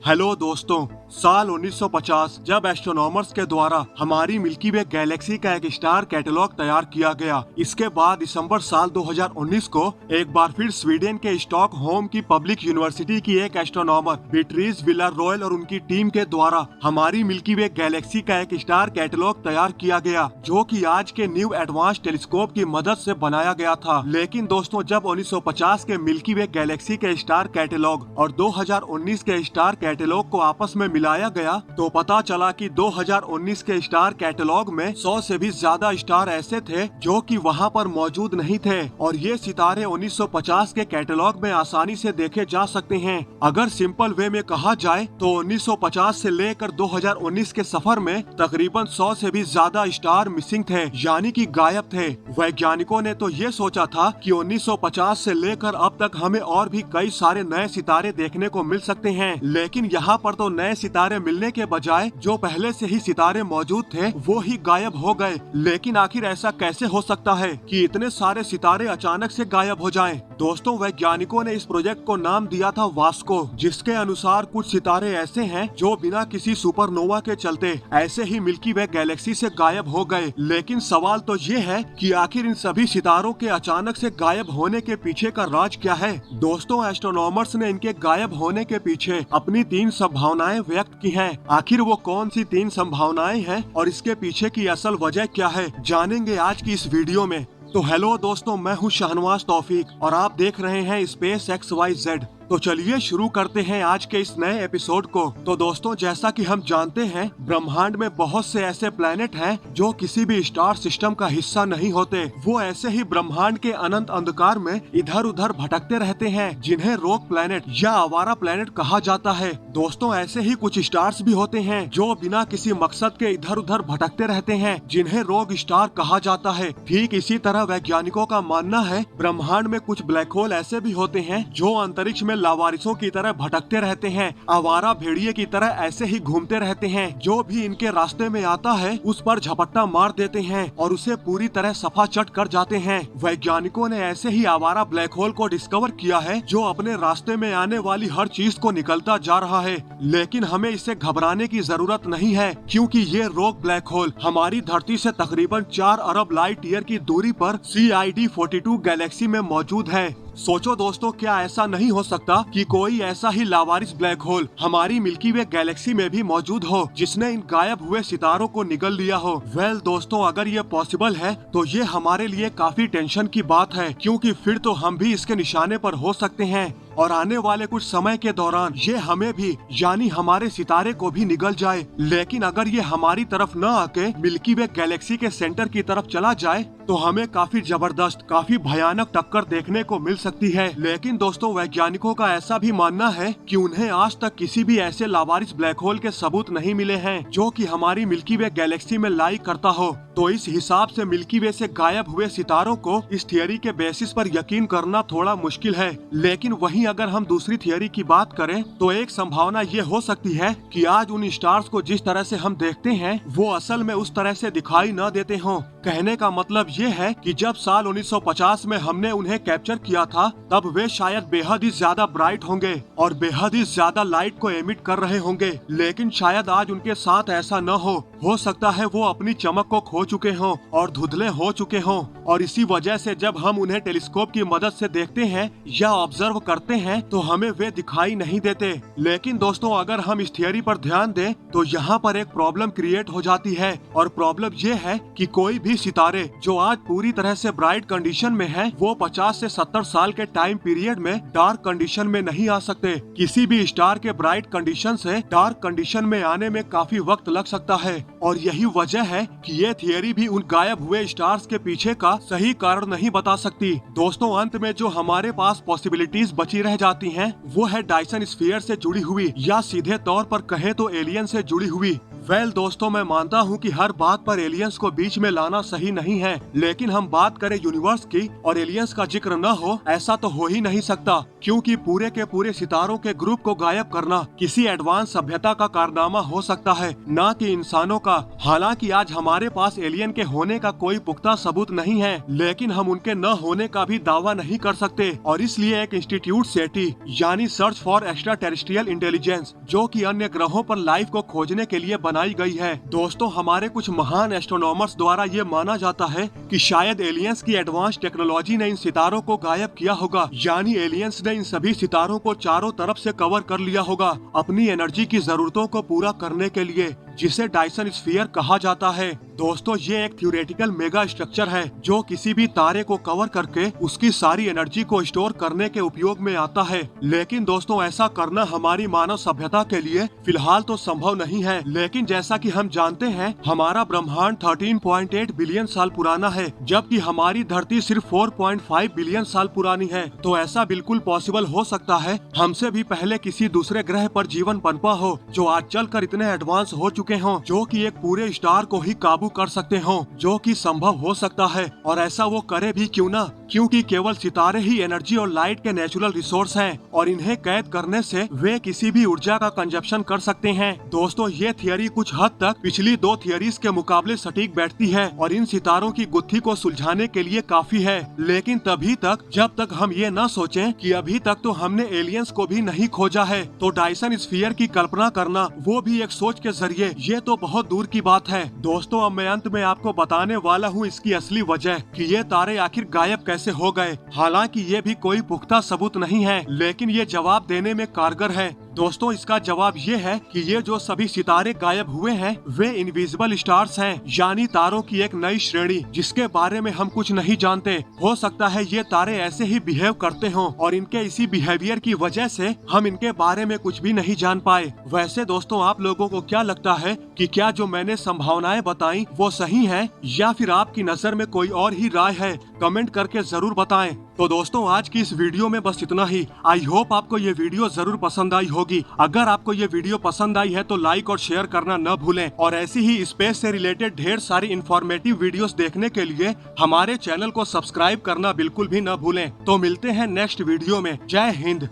Hello दोस्तों, साल 1950 जब एस्ट्रोनॉमर्स के द्वारा हमारी मिल्की वे गैलेक्सी का एक स्टार कैटलॉग तैयार किया गया। इसके बाद दिसंबर साल 2019 को एक बार फिर स्वीडन के स्टॉकहोम की पब्लिक यूनिवर्सिटी की एक एस्ट्रोनॉमर बीट्रीज विलारॉयल और उनकी टीम के द्वारा हमारी मिल्की वे गैलेक्सी का एक स्टार कैटलॉग तैयार किया गया, जो कि आज के न्यू एडवांस टेलीस्कोप की मदद से बनाया गया था। लेकिन दोस्तों, जब 1950 के मिल्की वे गैलेक्सी के स्टार कैटलॉग और 2019 के स्टार कैटलॉग को आपस में मिलाया गया तो पता चला कि 2019 के स्टार कैटलॉग में 100 से भी ज्यादा स्टार ऐसे थे जो कि वहां पर मौजूद नहीं थे, और ये सितारे 1950 के कैटलॉग में आसानी से देखे जा सकते हैं। अगर सिंपल वे में कहा जाए तो 1950 से लेकर 2019 के सफर में तकरीबन 100 से भी ज्यादा स्टार मिसिंग थे, यानी कि गायब थे। वैज्ञानिकों ने तो ये सोचा था कि 1950 से लेकर अब तक हमें और भी कई सारे नए सितारे देखने को मिल सकते हैं, लेकिन यहाँ पर तो नए सितारे मिलने के बजाय जो पहले से ही सितारे मौजूद थे वो ही गायब हो गए। लेकिन आखिर ऐसा कैसे हो सकता है कि इतने सारे सितारे अचानक से गायब हो जाएं? दोस्तों, वैज्ञानिकों ने इस प्रोजेक्ट को नाम दिया था वास्को, जिसके अनुसार कुछ सितारे ऐसे हैं जो बिना किसी सुपरनोवा के चलते ऐसे ही मिल्की वे गैलेक्सी से गायब हो गए। लेकिन सवाल तो ये है कि आखिर इन सभी सितारों के अचानक से गायब होने के पीछे का राज क्या है? दोस्तों, एस्ट्रोनॉमर्स ने इनके गायब होने के पीछे अपनी 3 संभावनाएं व्यक्त की हैं। आखिर वो कौन सी 3 संभावनाएं हैं और इसके पीछे की असल वजह क्या है, जानेंगे आज की इस वीडियो में। तो हेलो दोस्तों, मैं हूं शाहनवाज तौफीक और आप देख रहे हैं स्पेस XYZ। तो चलिए शुरू करते हैं आज के इस नए एपिसोड को। तो दोस्तों, जैसा कि हम जानते हैं, ब्रह्मांड में बहुत से ऐसे प्लैनेट हैं जो किसी भी स्टार सिस्टम का हिस्सा नहीं होते। वो ऐसे ही ब्रह्मांड के अनंत अंधकार में इधर उधर भटकते रहते हैं, जिन्हें रोग प्लैनेट या आवारा प्लैनेट कहा जाता है। दोस्तों, ऐसे ही कुछ स्टार्स भी होते हैं जो बिना किसी मकसद के इधर उधर भटकते रहते हैं, जिन्हें रोग स्टार कहा जाता है। ठीक इसी तरह वैज्ञानिकों का मानना है ब्रह्मांड में कुछ ब्लैक होल ऐसे भी होते हैं जो अंतरिक्ष में लावारिसों की तरह भटकते रहते हैं, आवारा भेड़िए की तरह ऐसे ही घूमते रहते हैं। जो भी इनके रास्ते में आता है उस पर झपट्टा मार देते हैं और उसे पूरी तरह सफा चट कर जाते हैं। वैज्ञानिकों ने ऐसे ही आवारा ब्लैक होल को डिस्कवर किया है जो अपने रास्ते में आने वाली हर चीज को निकलता जा रहा है। लेकिन हमें इससे घबराने की जरूरत नहीं है, क्योंकि ये रोग ब्लैक होल हमारी धरती से तकरीबन 4 अरब लाइट ईयर की दूरी पर CID 42 गैलेक्सी में मौजूद है। सोचो दोस्तों, क्या ऐसा नहीं हो सकता कि कोई ऐसा ही लावारिस ब्लैक होल हमारी मिल्की वे गैलेक्सी में भी मौजूद हो, जिसने इन गायब हुए सितारों को निगल लिया हो? वेल दोस्तों, अगर ये पॉसिबल है तो ये हमारे लिए काफी टेंशन की बात है, क्योंकि फिर तो हम भी इसके निशाने पर हो सकते हैं और आने वाले कुछ समय के दौरान ये हमें भी, यानी हमारे सितारे को भी निगल जाए। लेकिन अगर ये हमारी तरफ न आके मिल्की वे गैलेक्सी के सेंटर की तरफ चला जाए तो हमें काफी जबरदस्त, काफी भयानक टक्कर देखने को मिल सकती है। लेकिन दोस्तों, वैज्ञानिकों का ऐसा भी मानना है कि उन्हें आज तक किसी भी ऐसे लावारिस ब्लैक होल के सबूत नहीं मिले हैं जो कि हमारी मिल्की वे गैलेक्सी में लाई करता हो। तो इस हिसाब से मिल्की वे से गायब हुए सितारों को इस थियरी के बेसिस पर यकीन करना थोड़ा मुश्किल है। लेकिन वहीं अगर हम दूसरी थियरी की बात करें तो एक संभावना ये हो सकती है कि आज उन स्टार्स को जिस तरह से हम देखते हैं वो असल में उस तरह से दिखाई न देते हों। कहने का मतलब ये है कि जब साल 1950 में हमने उन्हें कैप्चर किया था तब वे शायद बेहद ही ज्यादा ब्राइट होंगे और बेहद ही ज्यादा लाइट को एमिट कर रहे होंगे। लेकिन शायद आज उनके साथ ऐसा न हो सकता है वो अपनी चमक को खो चुके हों और धुंधले हो चुके हों, और इसी वजह से जब हम उन्हें टेलीस्कोप की मदद से देखते हैं या ऑब्जर्व करते हैं तो हमें वे दिखाई नहीं देते। लेकिन दोस्तों, अगर हम इस थियरी पर ध्यान दें तो यहाँ पर एक प्रॉब्लम क्रिएट हो जाती है, और प्रॉब्लम ये है कि कोई भी सितारे जो आज पूरी तरह से ब्राइट कंडीशन में है वो 50 से 70 साल के टाइम पीरियड में डार्क कंडीशन में नहीं आ सकते। किसी भी स्टार के ब्राइट कंडीशन से डार्क कंडीशन में आने में काफी वक्त लग सकता है, और यही वजह है कि ये थियरी भी उन गायब हुए स्टार्स के पीछे का सही कारण नहीं बता सकती। दोस्तों, अंत में जो हमारे पास पॉसिबिलिटीज बची रह जाती हैं वो है डायसन स्फीयर से जुड़ी हुई या सीधे तौर पर कहें तो एलियन से जुड़ी हुई। वेल दोस्तों, मैं मानता हूँ कि हर बात पर एलियंस को बीच में लाना सही नहीं है, लेकिन हम बात करें यूनिवर्स की और एलियंस का जिक्र न हो, ऐसा तो हो ही नहीं सकता, क्योंकि पूरे के पूरे सितारों के ग्रुप को गायब करना किसी एडवांस सभ्यता का कारनामा हो सकता है, न कि इंसानों का। हालांकि आज हमारे पास एलियन के होने का कोई पुख्ता सबूत नहीं है, लेकिन हम उनके न होने का भी दावा नहीं कर सकते, और इसलिए एक इंस्टीट्यूट सेटी यानी search for extra terrestrial intelligence, जो कि अन्य ग्रहों पर लाइफ को खोजने के लिए बनाई गई है। दोस्तों, हमारे कुछ महान एस्ट्रोनॉमर्स द्वारा ये माना जाता है कि शायद एलियंस की एडवांस टेक्नोलॉजी ने इन सितारों को गायब किया होगा, यानी एलियंस ने इन सभी सितारों को चारों तरफ से कवर कर लिया होगा अपनी एनर्जी की जरूरतों को पूरा करने के लिए, जिसे डायसन स्फीयर कहा जाता है। दोस्तों, ये एक थ्योरेटिकल मेगा स्ट्रक्चर है जो किसी भी तारे को कवर करके उसकी सारी एनर्जी को स्टोर करने के उपयोग में आता है। लेकिन दोस्तों, ऐसा करना हमारी मानव सभ्यता के लिए फिलहाल तो संभव नहीं है। लेकिन जैसा कि हम जानते हैं, हमारा ब्रह्मांड 13.8 बिलियन साल पुराना है, जबकि हमारी धरती सिर्फ 4.5 बिलियन साल पुरानी है। तो ऐसा बिल्कुल पॉसिबल हो सकता है हमसे भी पहले किसी दूसरे ग्रह पर जीवन पनपा हो, जो आज चलकर इतने एडवांस हो चुके हों, जो कि एक पूरे स्टार को ही काबू कर सकते हों, जो कि संभव हो सकता है। और ऐसा वो करे भी क्यों ना, क्योंकि केवल सितारे ही एनर्जी और लाइट के नेचुरल रिसोर्स हैं, और इन्हें कैद करने से वे किसी भी ऊर्जा का कंजप्शन कर सकते हैं। दोस्तों, ये थियरी कुछ हद तक पिछली दो थियरीज के मुकाबले सटीक बैठती है और इन सितारों की गुत्थी को सुलझाने के लिए काफी है। लेकिन तभी तक जब तक हम ये न सोचें कि अभी तक तो हमने एलियंस को भी नहीं खोजा है, तो डायसन स्फीयर की कल्पना करना, वो भी एक सोच के जरिए, ये तो बहुत दूर की बात है। दोस्तों, अब मैं अंत में आपको बताने वाला हूँ इसकी असली वजह कि ये तारे आखिर गायब कैसे हो गए। हालांकि ये भी कोई पुख्ता सबूत नहीं है, लेकिन ये जवाब देने में कारगर है। दोस्तों, इसका जवाब ये है कि ये जो सभी सितारे गायब हुए हैं, वे इनविजिबल स्टार्स हैं, यानी तारों की एक नई श्रेणी, जिसके बारे में हम कुछ नहीं जानते। हो सकता है ये तारे ऐसे ही बिहेव करते हों और इनके इसी बिहेवियर की वजह से हम इनके बारे में कुछ भी नहीं जान पाए। वैसे दोस्तों, आप लोगों को क्या लगता है कि क्या जो मैंने संभावनाएं बताई वो सही है, या फिर आपकी नजर में कोई और ही राय है? कमेंट करके जरूर बताएं। तो दोस्तों, आज की इस वीडियो में बस इतना ही। आई होप आपको ये वीडियो जरूर पसंद आई होगी। अगर आपको ये वीडियो पसंद आई है तो लाइक और शेयर करना न भूलें, और ऐसी ही स्पेस से रिलेटेड ढेर सारी इंफॉर्मेटिव वीडियोस देखने के लिए हमारे चैनल को सब्सक्राइब करना बिल्कुल भी न भूलें। तो मिलते हैं नेक्स्ट वीडियो में। जय हिंद।